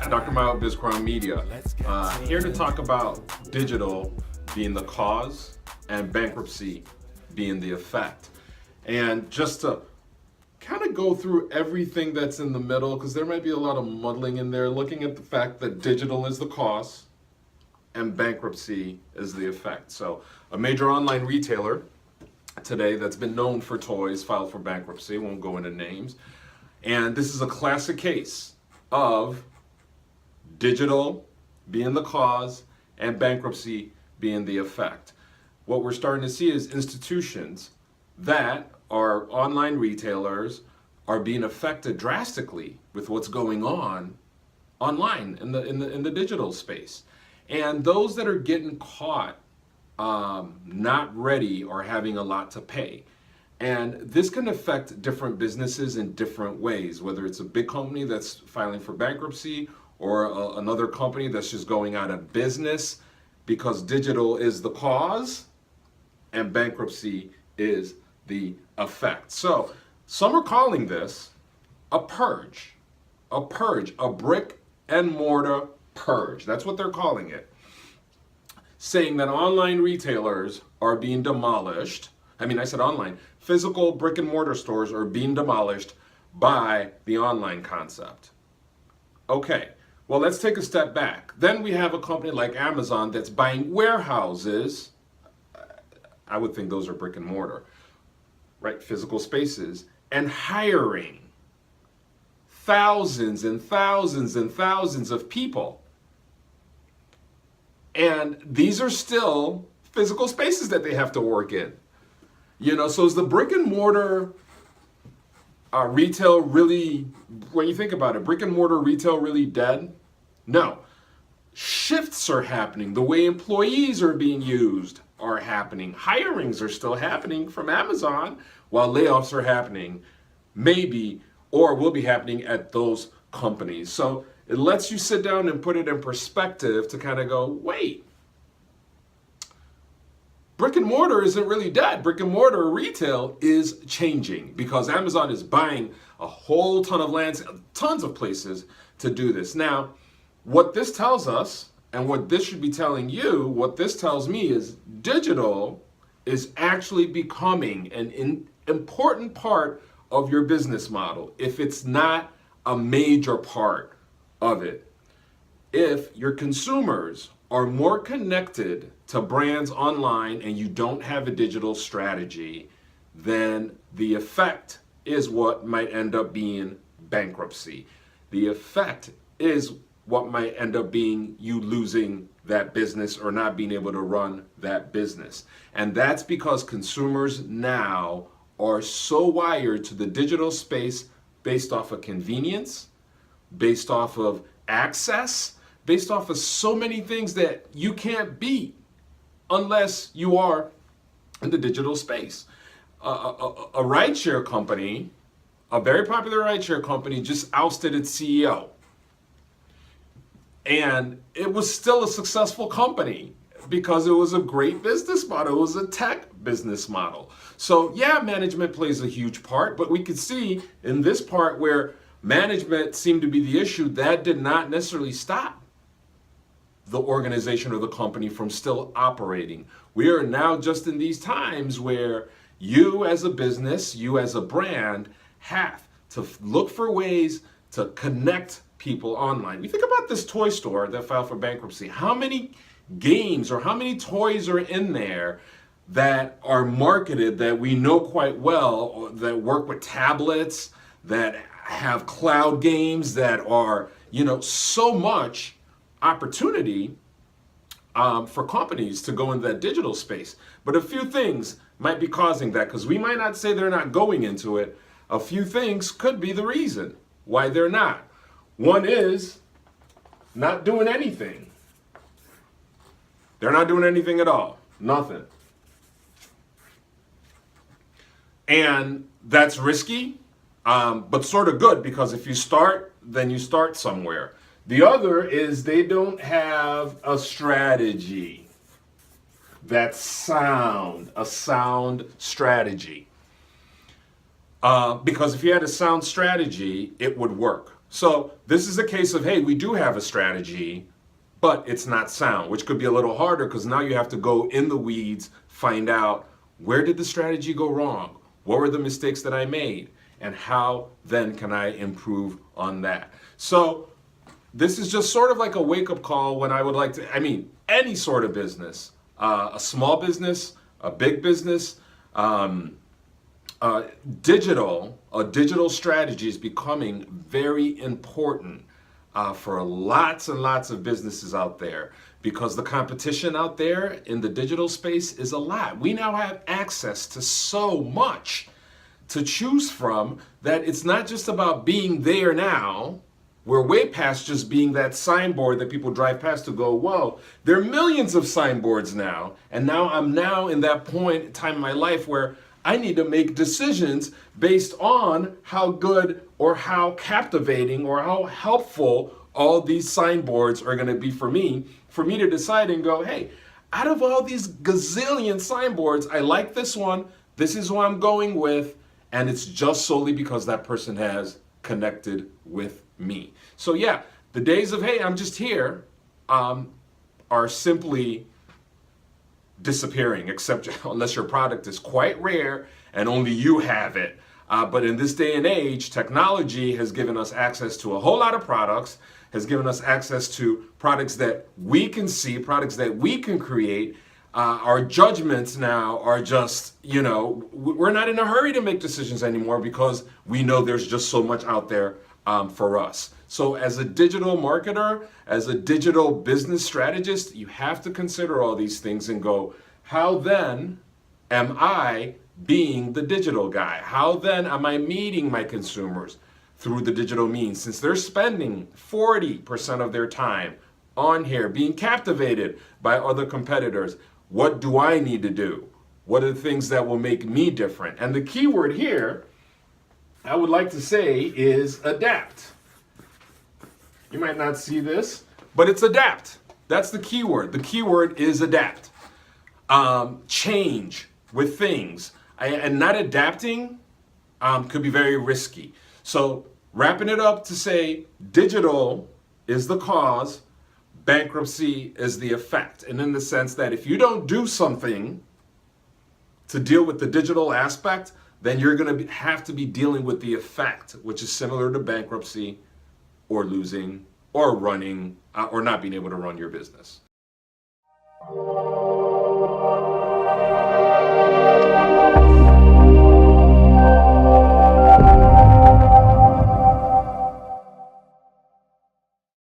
Dr. Mayo, BizCrime Media, here to talk about digital being the cause and bankruptcy being the effect. And just to kind of go through everything that's in the middle, because there might be a lot of muddling in there, looking at the fact that digital is the cause and bankruptcy is the effect. So a major online retailer today that's been known for toys filed for bankruptcy, won't go into names. And this is a classic case of digital being the cause and bankruptcy being the effect. What we're starting to see is institutions that are online retailers are being affected drastically with what's going on online in the digital space. And those that are getting caught not ready are having a lot to pay. And this can affect different businesses in different ways, whether it's a big company that's filing for bankruptcy or another company that's just going out of business because digital is the cause and bankruptcy is the effect. So some are calling this a purge, a brick and mortar purge. That's what they're calling it. Saying that online retailers are being demolished. I said online. Physical brick and mortar stores are being demolished by the online concept. Okay, well, let's take a step back. Then we have a company like Amazon that's buying warehouses. I would think those are brick and mortar, right? Physical spaces, and hiring thousands and thousands and thousands of people. And these are still physical spaces that they have to work in. So is the brick and mortar retail really, when you think about it, brick and mortar retail really dead? No. Shifts are happening. The way employees are being used are happening. Hirings are still happening from Amazon while layoffs are happening, maybe, or will be happening at those companies. So it lets you sit down and put it in perspective to kind of go, wait, brick and mortar isn't really dead. Brick and mortar retail is changing because Amazon is buying a whole ton of lands, tons of places to do this. Now, what this tells us, and what this should be telling you, what this tells me is digital is actually becoming an important part of your business model, if it's not a major part of it. If your consumers are more connected to brands online and you don't have a digital strategy, then the effect is what might end up being bankruptcy. The effect is what might end up being you losing that business or not being able to run that business. And that's because consumers now are so wired to the digital space based off of convenience, based off of access, based off of so many things that you can't beat unless you are in the digital space. A rideshare company, a very popular rideshare company, just ousted its CEO. And it was still a successful company because it was a great business model. It was a tech business model. So yeah, management plays a huge part, but we could see in this part where management seemed to be the issue, that did not necessarily stop the organization or the company from still operating. We are now just in these times where you as a business, you as a brand have to look for ways to connect people online. We think about this toy store that filed for bankruptcy. How many games or how many toys are in there that are marketed that we know quite well, that work with tablets, that have cloud games, that are, so much opportunity for companies to go into that digital space. But a few things might be causing that, because we might not say they're not going into it. A few things could be the reason why they're not. One is not doing anything. They're not doing anything at all. Nothing. And that's risky, but sort of good, because if you start, then you start somewhere. The other is they don't have a strategy that's sound, a sound strategy. Because if you had a sound strategy, it would work. So this is a case of, hey, we do have a strategy, but it's not sound, which could be a little harder because now you have to go in the weeds, find out where did the strategy go wrong? What were the mistakes that I made? And how then can I improve on that? So this is just sort of like a wake-up call when I would like to, any sort of business, a small business, a big business, digital strategy is becoming very important for lots and lots of businesses out there because the competition out there in the digital space is a lot. We now have access to so much to choose from that it's not just about being there now. We're way past just being that signboard that people drive past to go, whoa, there are millions of signboards now. And now I'm in that time in my life where I need to make decisions based on how good or how captivating or how helpful all these signboards are going to be for me to decide and go, hey, out of all these gazillion signboards, I like this one. This is who I'm going with. And it's just solely because that person has connected with me. So yeah, the days of, hey, I'm just here, are simply disappearing, except unless your product is quite rare and only you have it. But in this day and age, technology has given us access to a whole lot of products, has given us access to products that we can see, products that we can create. Our judgments now are just, we're not in a hurry to make decisions anymore because we know there's just so much out there for us. So as a digital marketer, as a digital business strategist, you have to consider all these things and go, how then am I being the digital guy? How then am I meeting my consumers through the digital means? Since they're spending 40% of their time on here being captivated by other competitors, what do I need to do? What are the things that will make me different? And the key word here, I would like to say, is adapt. You might not see this, but it's adapt. That's the key word. The key word is adapt. Change with things. And not adapting could be very risky. So wrapping it up to say digital is the cause, bankruptcy is the effect. And in the sense that if you don't do something to deal with the digital aspect, then you're going to have to be dealing with the effect, which is similar to bankruptcy or losing or running or not being able to run your business.